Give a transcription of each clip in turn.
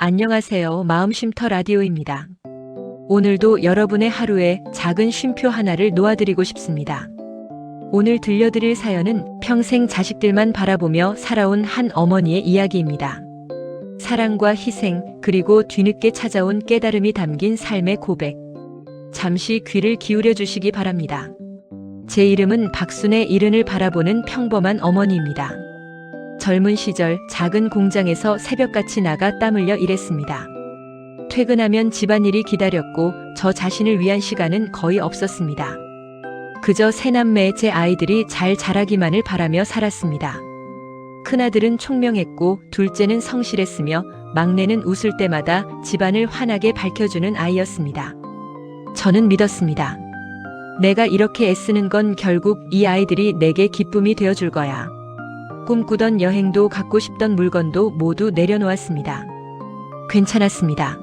안녕하세요. 마음쉼터 라디오입니다. 오늘도 여러분의 하루에 작은 쉼표 하나를 놓아드리고 싶습니다. 오늘 들려드릴 사연은 평생 자식들만 바라보며 살아온 한 어머니의 이야기입니다. 사랑과 희생, 그리고 뒤늦게 찾아온 깨달음이 담긴 삶의 고백. 잠시 귀를 기울여 주시기 바랍니다. 제 이름은 박순의 이른을 바라보는 평범한 어머니입니다. 젊은 시절 작은 공장에서 새벽같이 나가 땀 흘려 일했습니다. 퇴근하면 집안일이 기다렸고 저 자신을 위한 시간은 거의 없었습니다. 그저 세 남매의 제 아이들이 잘 자라기만을 바라며 살았습니다. 큰아들은 총명했고 둘째는 성실했으며 막내는 웃을 때마다 집안을 환하게 밝혀주는 아이였습니다. 저는 믿었습니다. 내가 이렇게 애쓰는 건 결국 이 아이들이 내게 기쁨이 되어줄 거야. 꿈꾸던 여행도 갖고 싶던 물건도 모두 내려놓았습니다. 괜찮았습니다.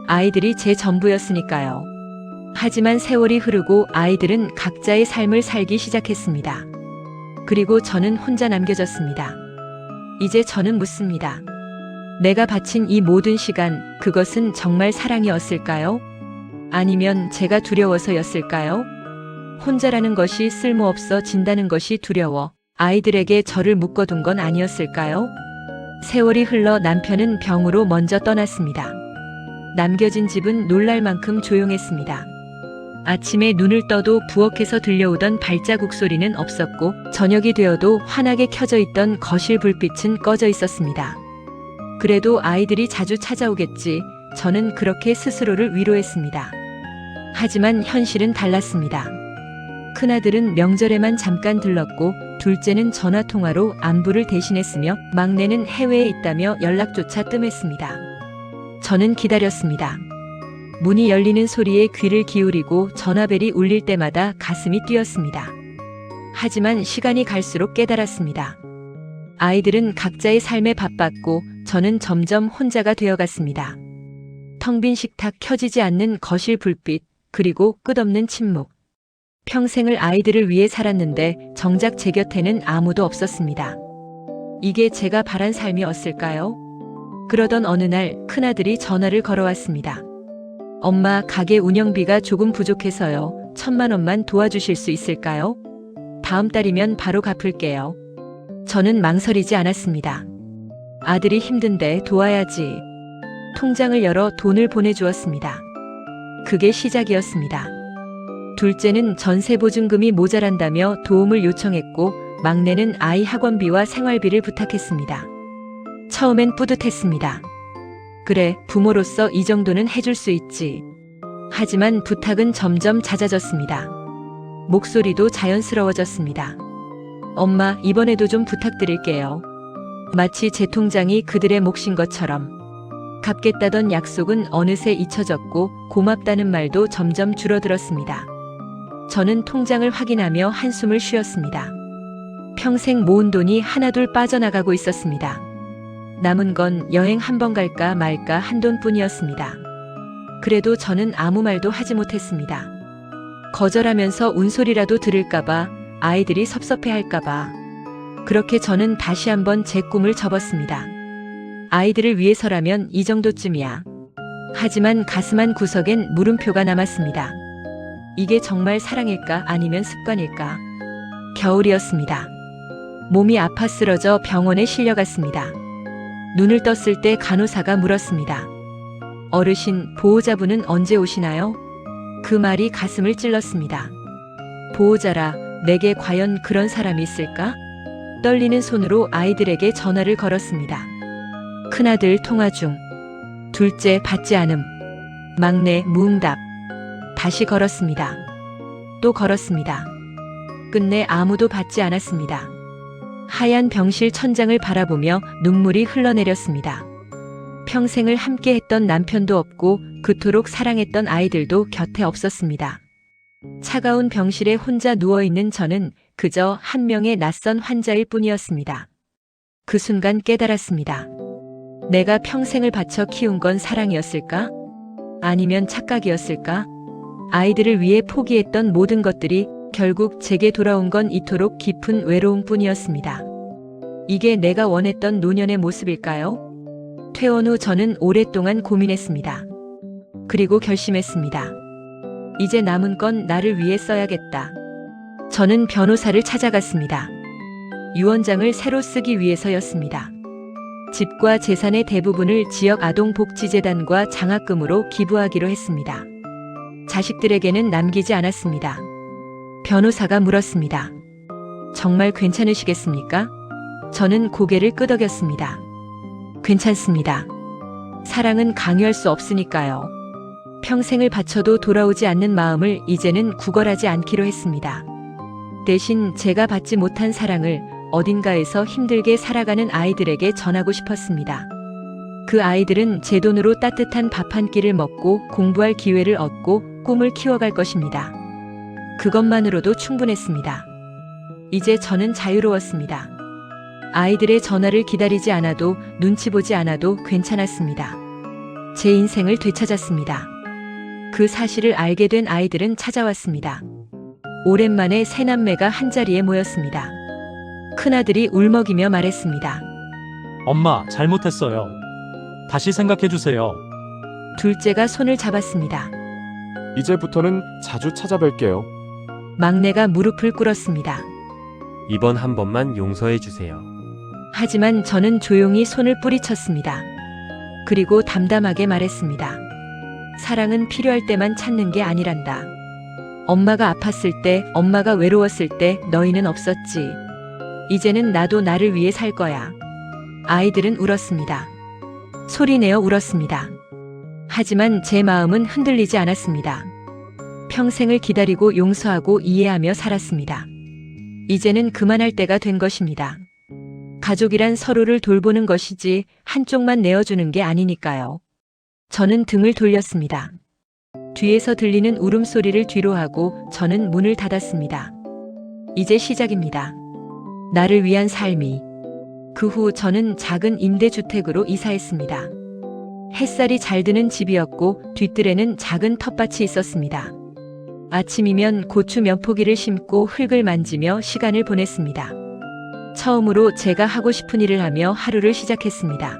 아이들이 제 전부였으니까요. 하지만 세월이 흐르고 아이들은 각자의 삶을 살기 시작했습니다. 그리고 저는 혼자 남겨졌습니다. 이제 저는 묻습니다. 내가 바친 이 모든 시간, 그것은 정말 사랑이었을까요? 아니면 제가 두려워서였을까요? 혼자라는 것이 쓸모없어진다는 것이 두려워 아이들에게 저를 묶어둔 건 아니었을까요? 세월이 흘러 남편은 병으로 먼저 떠났습니다. 남겨진 집은 놀랄 만큼 조용했습니다. 아침에 눈을 떠도 부엌에서 들려오던 발자국 소리는 없었고 저녁이 되어도 환하게 켜져 있던 거실 불빛은 꺼져 있었습니다. 그래도 아이들이 자주 찾아오겠지, 저는 그렇게 스스로를 위로했습니다. 하지만 현실은 달랐습니다. 큰아들은 명절에만 잠깐 들렀고 둘째는 전화통화로 안부를 대신했으며 막내는 해외에 있다며 연락조차 뜸했습니다. 저는 기다렸습니다. 문이 열리는 소리에 귀를 기울이고 전화벨이 울릴 때마다 가슴이 뛰었습니다. 하지만 시간이 갈수록 깨달았습니다. 아이들은 각자의 삶에 바빴고 저는 점점 혼자가 되어갔습니다. 텅 빈 식탁, 켜지지 않는 거실 불빛, 그리고 끝없는 침묵. 평생을 아이들을 위해 살았는데 정작 제 곁에는 아무도 없었습니다. 이게 제가 바란 삶이었을까요? 그러던 어느 날 큰아들이 전화를 걸어왔습니다. 엄마, 가게 운영비가 조금 부족해서요. 1,000만 원만 도와주실 수 있을까요? 다음 달이면 바로 갚을게요. 저는 망설이지 않았습니다. 아들이 힘든데 도와야지. 통장을 열어 돈을 보내주었습니다. 그게 시작이었습니다. 둘째는 전세보증금이 모자란다며 도움을 요청했고 막내는 아이 학원비와 생활비를 부탁했습니다. 처음엔 뿌듯했습니다. 그래, 부모로서 이 정도는 해줄 수 있지. 하지만 부탁은 점점 잦아졌습니다. 목소리도 자연스러워졌습니다. 엄마, 이번에도 좀 부탁드릴게요. 마치 제 통장이 그들의 몫인 것처럼. 갚겠다던 약속은 어느새 잊혀졌고 고맙다는 말도 점점 줄어들었습니다. 저는 통장을 확인하며 한숨을 쉬었습니다. 평생 모은 돈이 하나둘 빠져나가고 있었습니다. 남은 건 여행 한 번 갈까 말까 한 돈뿐이었습니다. 그래도 저는 아무 말도 하지 못했습니다. 거절하면서 운소리라도 들을까봐, 아이들이 섭섭해할까봐. 그렇게 저는 다시 한번 제 꿈을 접었습니다. 아이들을 위해서라면 이 정도쯤이야. 하지만 가슴 한 구석엔 물음표가 남았습니다. 이게 정말 사랑일까 아니면 습관일까? 겨울이었습니다. 몸이 아파 쓰러져 병원에 실려갔습니다. 눈을 떴을 때 간호사가 물었습니다. 어르신, 보호자분은 언제 오시나요? 그 말이 가슴을 찔렀습니다. 보호자라, 내게 과연 그런 사람이 있을까? 떨리는 손으로 아이들에게 전화를 걸었습니다. 큰아들 통화 중. 둘째 받지 않음. 막내 무응답. 다시 걸었습니다. 또 걸었습니다. 끝내 아무도 받지 않았습니다. 하얀 병실 천장을 바라보며 눈물이 흘러내렸습니다. 평생을 함께했던 남편도 없고 그토록 사랑했던 아이들도 곁에 없었습니다. 차가운 병실에 혼자 누워있는 저는 그저 한 명의 낯선 환자일 뿐이었습니다. 그 순간 깨달았습니다. 내가 평생을 바쳐 키운 건 사랑이었을까? 아니면 착각이었을까? 아이들을 위해 포기했던 모든 것들이 결국 제게 돌아온 건 이토록 깊은 외로움뿐이었습니다. 이게 내가 원했던 노년의 모습일까요? 퇴원 후 저는 오랫동안 고민했습니다. 그리고 결심했습니다. 이제 남은 건 나를 위해 써야겠다. 저는 변호사를 찾아갔습니다. 유언장을 새로 쓰기 위해서였습니다. 집과 재산의 대부분을 지역 아동복지재단과 장학금으로 기부하기로 했습니다. 자식들에게는 남기지 않았습니다. 변호사가 물었습니다. 정말 괜찮으시겠습니까? 저는 고개를 끄덕였습니다. 괜찮습니다. 사랑은 강요할 수 없으니까요. 평생을 바쳐도 돌아오지 않는 마음을 이제는 구걸하지 않기로 했습니다. 대신 제가 받지 못한 사랑을 어딘가에서 힘들게 살아가는 아이들에게 전하고 싶었습니다. 그 아이들은 제 돈으로 따뜻한 밥 한 끼를 먹고 공부할 기회를 얻고 꿈을 키워갈 것입니다. 그것만으로도 충분했습니다. 이제 저는 자유로웠습니다. 아이들의 전화를 기다리지 않아도 눈치 보지 않아도 괜찮았습니다. 제 인생을 되찾았습니다. 그 사실을 알게 된 아이들은 찾아왔습니다. 오랜만에 세 남매가 한자리에 모였습니다. 큰아들이 울먹이며 말했습니다. 엄마, 잘못했어요. 다시 생각해주세요. 둘째가 손을 잡았습니다. 이제부터는 자주 찾아뵐게요. 막내가 무릎을 꿇었습니다. 이번 한 번만 용서해 주세요. 하지만 저는 조용히 손을 뿌리쳤습니다. 그리고 담담하게 말했습니다. 사랑은 필요할 때만 찾는 게 아니란다. 엄마가 아팠을 때, 엄마가 외로웠을 때 너희는 없었지. 이제는 나도 나를 위해 살 거야. 아이들은 울었습니다. 소리내어 울었습니다. 하지만 제 마음은 흔들리지 않았습니다. 평생을 기다리고 용서하고 이해하며 살았습니다. 이제는 그만할 때가 된 것입니다. 가족이란 서로를 돌보는 것이지 한쪽만 내어주는 게 아니니까요. 저는 등을 돌렸습니다. 뒤에서 들리는 울음소리를 뒤로하고 저는 문을 닫았습니다. 이제 시작입니다. 나를 위한 삶이. 그 후 저는 작은 임대주택으로 이사했습니다. 햇살이 잘 드는 집이었고 뒤뜰에는 작은 텃밭이 있었습니다. 아침이면 고추 몇 포기를 심고 흙을 만지며 시간을 보냈습니다. 처음으로 제가 하고 싶은 일을 하며 하루를 시작했습니다.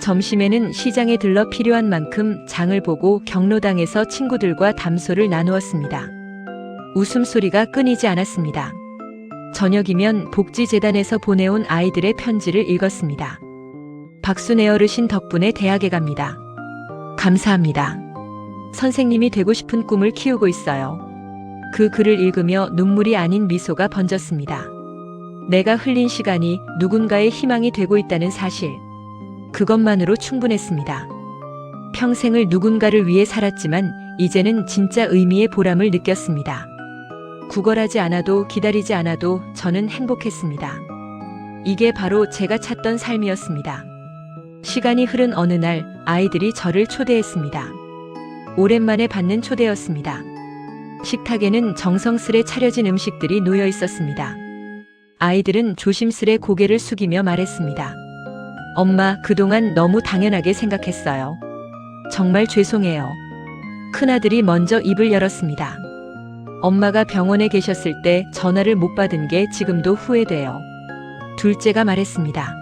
점심에는 시장에 들러 필요한 만큼 장을 보고 경로당에서 친구들과 담소를 나누었습니다. 웃음소리가 끊이지 않았습니다. 저녁이면 복지재단에서 보내온 아이들의 편지를 읽었습니다. 박순애 어르신 덕분에 대학에 갑니다. 감사합니다. 선생님이 되고 싶은 꿈을 키우고 있어요. 그 글을 읽으며 눈물이 아닌 미소가 번졌습니다. 내가 흘린 시간이 누군가의 희망이 되고 있다는 사실. 그것만으로 충분했습니다. 평생을 누군가를 위해 살았지만 이제는 진짜 의미의 보람을 느꼈습니다. 구걸하지 않아도 기다리지 않아도 저는 행복했습니다. 이게 바로 제가 찾던 삶이었습니다. 시간이 흐른 어느 날 아이들이 저를 초대했습니다. 오랜만에 받는 초대였습니다. 식탁에는 정성스레 차려진 음식들이 놓여 있었습니다. 아이들은 조심스레 고개를 숙이며 말했습니다. 엄마, 그동안 너무 당연하게 생각했어요. 정말 죄송해요. 큰아들이 먼저 입을 열었습니다. 엄마가 병원에 계셨을 때 전화를 못 받은 게 지금도 후회돼요. 둘째가 말했습니다.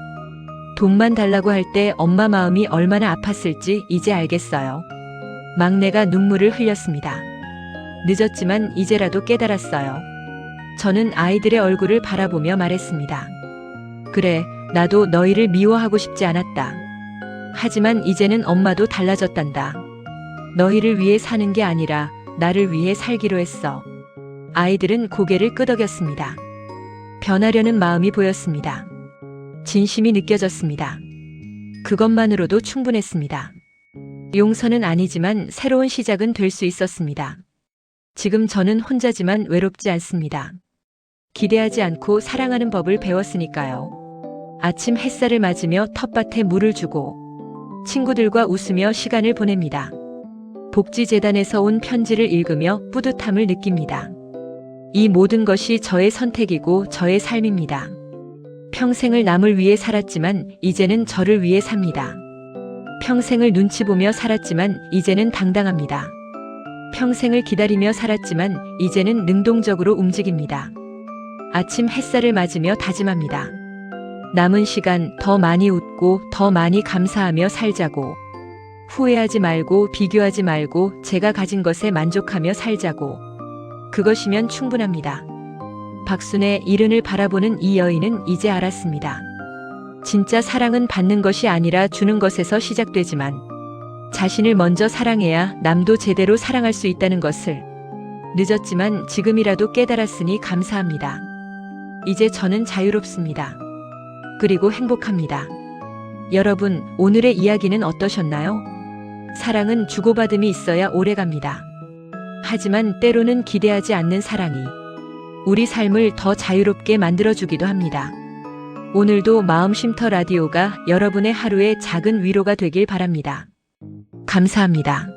돈만 달라고 할 때 엄마 마음이 얼마나 아팠을지 이제 알겠어요. 막내가 눈물을 흘렸습니다. 늦었지만 이제라도 깨달았어요. 저는 아이들의 얼굴을 바라보며 말했습니다. 그래, 나도 너희를 미워하고 싶지 않았다. 하지만 이제는 엄마도 달라졌단다. 너희를 위해 사는 게 아니라 나를 위해 살기로 했어. 아이들은 고개를 끄덕였습니다. 변하려는 마음이 보였습니다. 진심이 느껴졌습니다. 그것만으로도 충분했습니다. 용서는 아니지만 새로운 시작은 될 수 있었습니다. 지금 저는 혼자지만 외롭지 않습니다. 기대하지 않고 사랑하는 법을 배웠으니까요. 아침 햇살을 맞으며 텃밭에 물을 주고 친구들과 웃으며 시간을 보냅니다. 복지재단에서 온 편지를 읽으며 뿌듯함을 느낍니다. 이 모든 것이 저의 선택이고 저의 삶입니다. 평생을 남을 위해 살았지만 이제는 저를 위해 삽니다. 평생을 눈치 보며 살았지만 이제는 당당합니다. 평생을 기다리며 살았지만 이제는 능동적으로 움직입니다. 아침 햇살을 맞으며 다짐합니다. 남은 시간 더 많이 웃고 더 많이 감사하며 살자고. 후회하지 말고 비교하지 말고 제가 가진 것에 만족하며 살자고. 그것이면 충분합니다. 박순의 이른을 바라보는 이 여인은 이제 알았습니다. 진짜 사랑은 받는 것이 아니라 주는 것에서 시작되지만 자신을 먼저 사랑해야 남도 제대로 사랑할 수 있다는 것을 늦었지만 지금이라도 깨달았으니 감사합니다. 이제 저는 자유롭습니다. 그리고 행복합니다. 여러분, 오늘의 이야기는 어떠셨나요? 사랑은 주고받음이 있어야 오래갑니다. 하지만 때로는 기대하지 않는 사랑이 우리 삶을 더 자유롭게 만들어주기도 합니다. 오늘도 마음쉼터 라디오가 여러분의 하루에 작은 위로가 되길 바랍니다. 감사합니다.